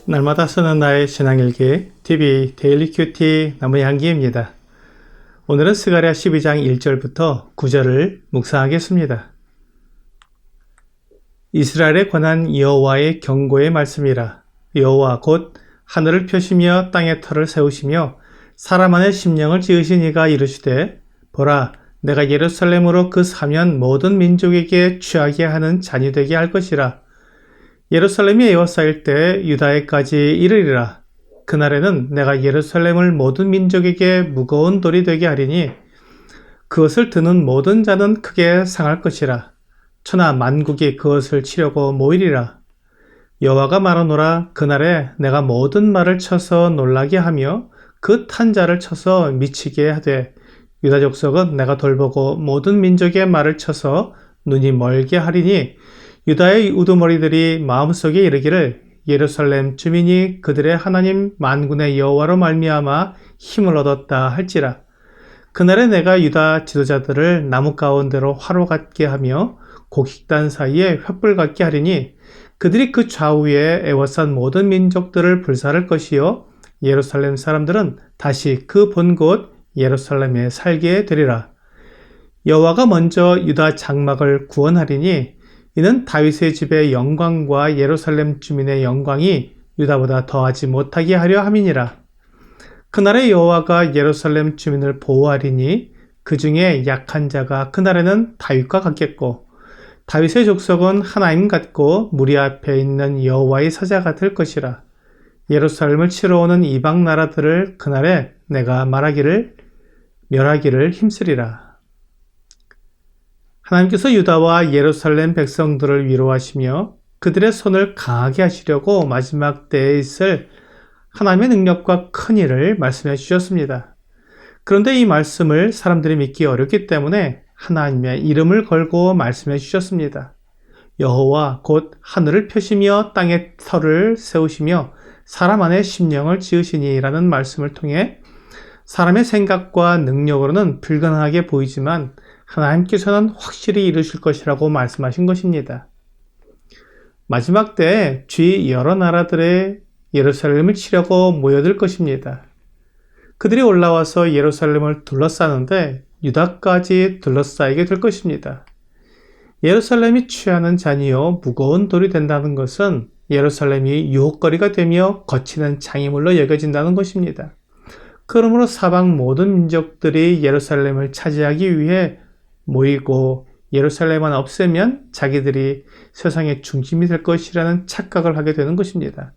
날마다 쓰는 나의 신앙일기 TV 데일리 큐티 나무향기입니다. 오늘은 스가랴 12장 1절부터 9절을 묵상하겠습니다. 이스라엘에 관한 여호와의 경고의 말씀이라. 여호와 곧 하늘을 펴시며 땅에 터를 세우시며 사람 안에 심령을 지으신 이가 이르시되 보라 내가 예루살렘으로 그 사면 모든 민족에게 취하게 하는 잔이 되게 할 것이라. 예루살렘이 에워싸일 때 유다에까지 이르리라. 그날에는 내가 예루살렘을 모든 민족에게 무거운 돌이 되게 하리니 그것을 드는 모든 자는 크게 상할 것이라. 천하 만국이 그것을 치려고 모이리라. 여호와가 말하노라. 그날에 내가 모든 말을 쳐서 놀라게 하며 그 탄 자를 쳐서 미치게 하되 유다 족속은 내가 돌보고 모든 민족의 말을 쳐서 눈이 멀게 하리니 유다의 우두머리들이 마음속에 이르기를 예루살렘 주민이 그들의 하나님 만군의 여호와로 말미암아 힘을 얻었다 할지라. 그날에 내가 유다 지도자들을 나무 가운데로 화로 같게 하며 곡식단 사이에 횃불 같게 하리니 그들이 그 좌우에 에워싼 모든 민족들을 불살할 것이요 예루살렘 사람들은 다시 그 본 곳 예루살렘에 살게 되리라. 여호와가 먼저 유다 장막을 구원하리니 이는 다윗의 집의 영광과 예루살렘 주민의 영광이 유다보다 더하지 못하게 하려 함이니라. 그날에 여호와가 예루살렘 주민을 보호하리니 그 중에 약한 자가 그날에는 다윗과 같겠고 다윗의 족속은 하나님 같고 무리 앞에 있는 여호와의 사자가 될 것이라. 예루살렘을 치러 오는 이방 나라들을 그날에 내가 멸하기를 힘쓰리라. 하나님께서 유다와 예루살렘 백성들을 위로하시며 그들의 손을 강하게 하시려고 마지막 때에 있을 하나님의 능력과 큰 일을 말씀해 주셨습니다. 그런데 이 말씀을 사람들이 믿기 어렵기 때문에 하나님의 이름을 걸고 말씀해 주셨습니다. 여호와 곧 하늘을 펴시며 땅에 터를 세우시며 사람 안에 심령을 지으시니라는 말씀을 통해 사람의 생각과 능력으로는 불가능하게 보이지만 하나님께서는 확실히 이루실 것이라고 말씀하신 것입니다. 마지막 때에 주의 여러 나라들의 예루살렘을 치려고 모여들 것입니다. 그들이 올라와서 예루살렘을 둘러싸는데 유다까지 둘러싸이게 될 것입니다. 예루살렘이 취하는 잔이요 무거운 돌이 된다는 것은 예루살렘이 유혹거리가 되며 거치는 장애물로 여겨진다는 것입니다. 그러므로 사방 모든 민족들이 예루살렘을 차지하기 위해 모이고 예루살렘만 없애면 자기들이 세상의 중심이 될 것이라는 착각을 하게 되는 것입니다.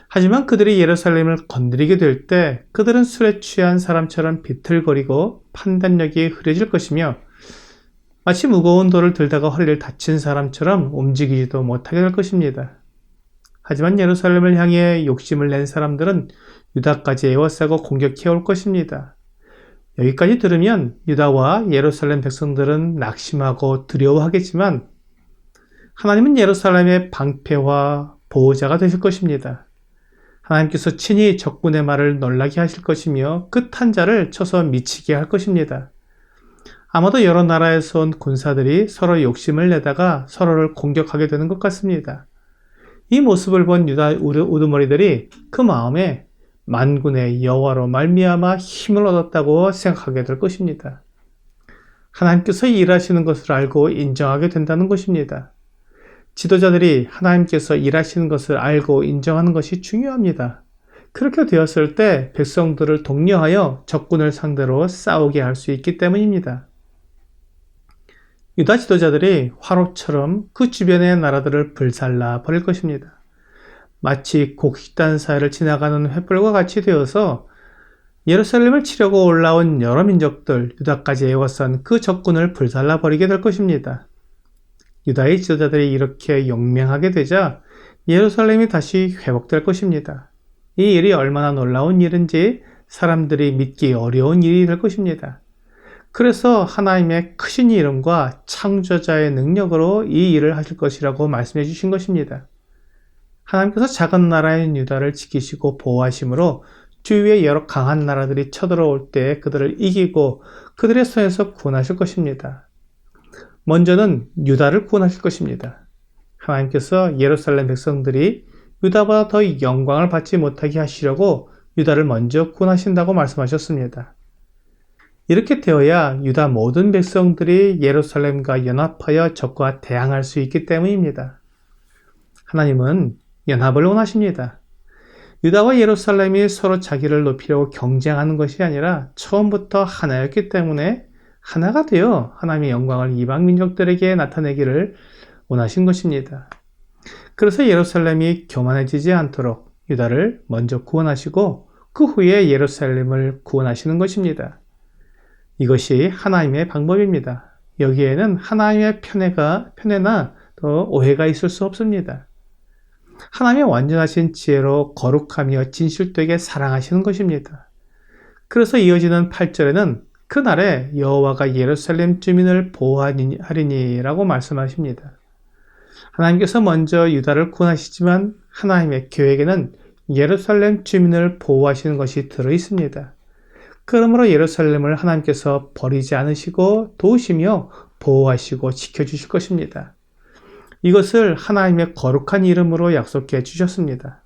하지만 그들이 예루살렘을 건드리게 될 때 그들은 술에 취한 사람처럼 비틀거리고 판단력이 흐려질 것이며 마치 무거운 돌을 들다가 허리를 다친 사람처럼 움직이지도 못하게 될 것입니다. 하지만 예루살렘을 향해 욕심을 낸 사람들은 유다까지 에워싸고 공격해 올 것입니다. 여기까지 들으면 유다와 예루살렘 백성들은 낙심하고 두려워하겠지만 하나님은 예루살렘의 방패와 보호자가 되실 것입니다. 하나님께서 친히 적군의 말을 놀라게 하실 것이며 그 탄 자를 쳐서 미치게 할 것입니다. 아마도 여러 나라에서 온 군사들이 서로 욕심을 내다가 서로를 공격하게 되는 것 같습니다. 이 모습을 본 유다 우두머리들이 그 마음에 만군의 여호와로 말미암아 힘을 얻었다고 생각하게 될 것입니다. 하나님께서 일하시는 것을 알고 인정하게 된다는 것입니다. 지도자들이 하나님께서 일하시는 것을 알고 인정하는 것이 중요합니다. 그렇게 되었을 때 백성들을 독려하여 적군을 상대로 싸우게 할 수 있기 때문입니다. 유다 지도자들이 화로처럼 그 주변의 나라들을 불살라 버릴 것입니다. 마치 곡식단 사이를 지나가는 횃불과 같이 되어서 예루살렘을 치려고 올라온 여러 민족들, 유다까지 에워싼 그 적군을 불살라 버리게 될 것입니다. 유다의 지도자들이 이렇게 용맹하게 되자 예루살렘이 다시 회복될 것입니다. 이 일이 얼마나 놀라운 일인지 사람들이 믿기 어려운 일이 될 것입니다. 그래서 하나님의 크신 이름과 창조자의 능력으로 이 일을 하실 것이라고 말씀해 주신 것입니다. 하나님께서 작은 나라인 유다를 지키시고 보호하심으로 주위에 여러 강한 나라들이 쳐들어올 때 그들을 이기고 그들의 손에서 구원하실 것입니다. 먼저는 유다를 구원하실 것입니다. 하나님께서 예루살렘 백성들이 유다보다 더 영광을 받지 못하게 하시려고 유다를 먼저 구원하신다고 말씀하셨습니다. 이렇게 되어야 유다 모든 백성들이 예루살렘과 연합하여 적과 대항할 수 있기 때문입니다. 하나님은 연합을 원하십니다. 유다와 예루살렘이 서로 자기를 높이려고 경쟁하는 것이 아니라 처음부터 하나였기 때문에 하나가 되어 하나님의 영광을 이방 민족들에게 나타내기를 원하신 것입니다. 그래서 예루살렘이 교만해지지 않도록 유다를 먼저 구원하시고 그 후에 예루살렘을 구원하시는 것입니다. 이것이 하나님의 방법입니다. 여기에는 하나님의 편애나 더 오해가 있을 수 없습니다. 하나님의 완전하신 지혜로 거룩하며 진실되게 사랑하시는 것입니다. 그래서 이어지는 8절에는 그날에 여호와가 예루살렘 주민을 보호하리니라고 말씀하십니다. 하나님께서 먼저 유다를 구원하시지만 하나님의 계획에는 예루살렘 주민을 보호하시는 것이 들어 있습니다. 그러므로 예루살렘을 하나님께서 버리지 않으시고 도우시며 보호하시고 지켜주실 것입니다. 이것을 하나님의 거룩한 이름으로 약속해 주셨습니다.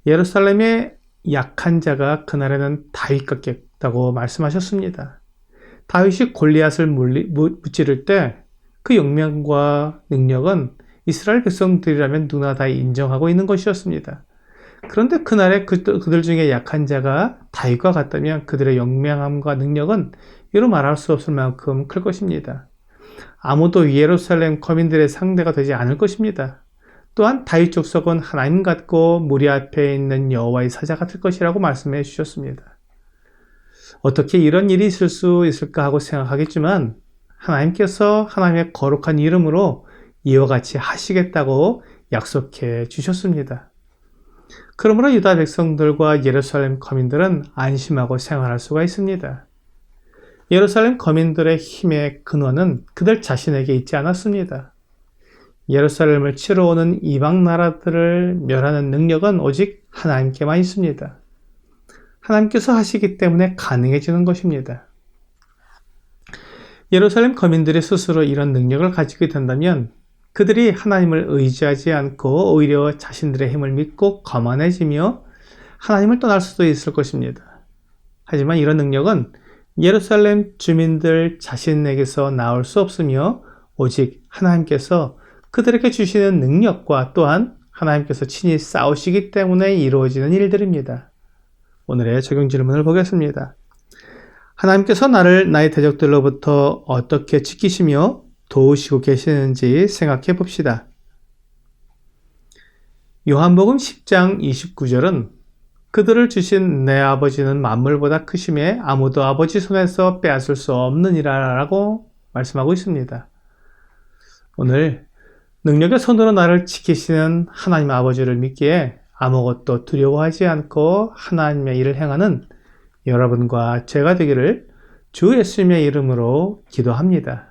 예루살렘의 약한 자가 그날에는 다윗 같겠다고 말씀하셨습니다. 다윗이 골리앗을 무찌를 때 그 용맹과 능력은 이스라엘 백성들이라면 누구나 다 인정하고 있는 것이었습니다. 그런데 그날에 그들 중에 약한 자가 다윗과 같다면 그들의 용맹함과 능력은 이루 말할 수 없을 만큼 클 것입니다. 아무도 예루살렘 거민들의 상대가 되지 않을 것입니다. 또한 다윗 족속은 하나님 같고 무리 앞에 있는 여호와의 사자 같을 것이라고 말씀해 주셨습니다. 어떻게 이런 일이 있을 수 있을까 하고 생각하겠지만 하나님께서 하나님의 거룩한 이름으로 이와 같이 하시겠다고 약속해 주셨습니다. 그러므로 유다 백성들과 예루살렘 거민들은 안심하고 생활할 수가 있습니다. 예루살렘 거민들의 힘의 근원은 그들 자신에게 있지 않았습니다. 예루살렘을 치러 오는 이방 나라들을 멸하는 능력은 오직 하나님께만 있습니다. 하나님께서 하시기 때문에 가능해지는 것입니다. 예루살렘 거민들이 스스로 이런 능력을 가지게 된다면 그들이 하나님을 의지하지 않고 오히려 자신들의 힘을 믿고 거만해지며 하나님을 떠날 수도 있을 것입니다. 하지만 이런 능력은 예루살렘 주민들 자신에게서 나올 수 없으며 오직 하나님께서 그들에게 주시는 능력과 또한 하나님께서 친히 싸우시기 때문에 이루어지는 일들입니다. 오늘의 적용 질문을 보겠습니다. 하나님께서 나를 나의 대적들로부터 어떻게 지키시며 도우시고 계시는지 생각해 봅시다. 요한복음 10장 29절은 그들을 주신 내 아버지는 만물보다 크심에 아무도 아버지 손에서 빼앗을 수 없느니라 라고 말씀하고 있습니다. 오늘 능력의 손으로 나를 지키시는 하나님 아버지를 믿기에 아무것도 두려워하지 않고 하나님의 일을 행하는 여러분과 제가 되기를 주 예수님의 이름으로 기도합니다.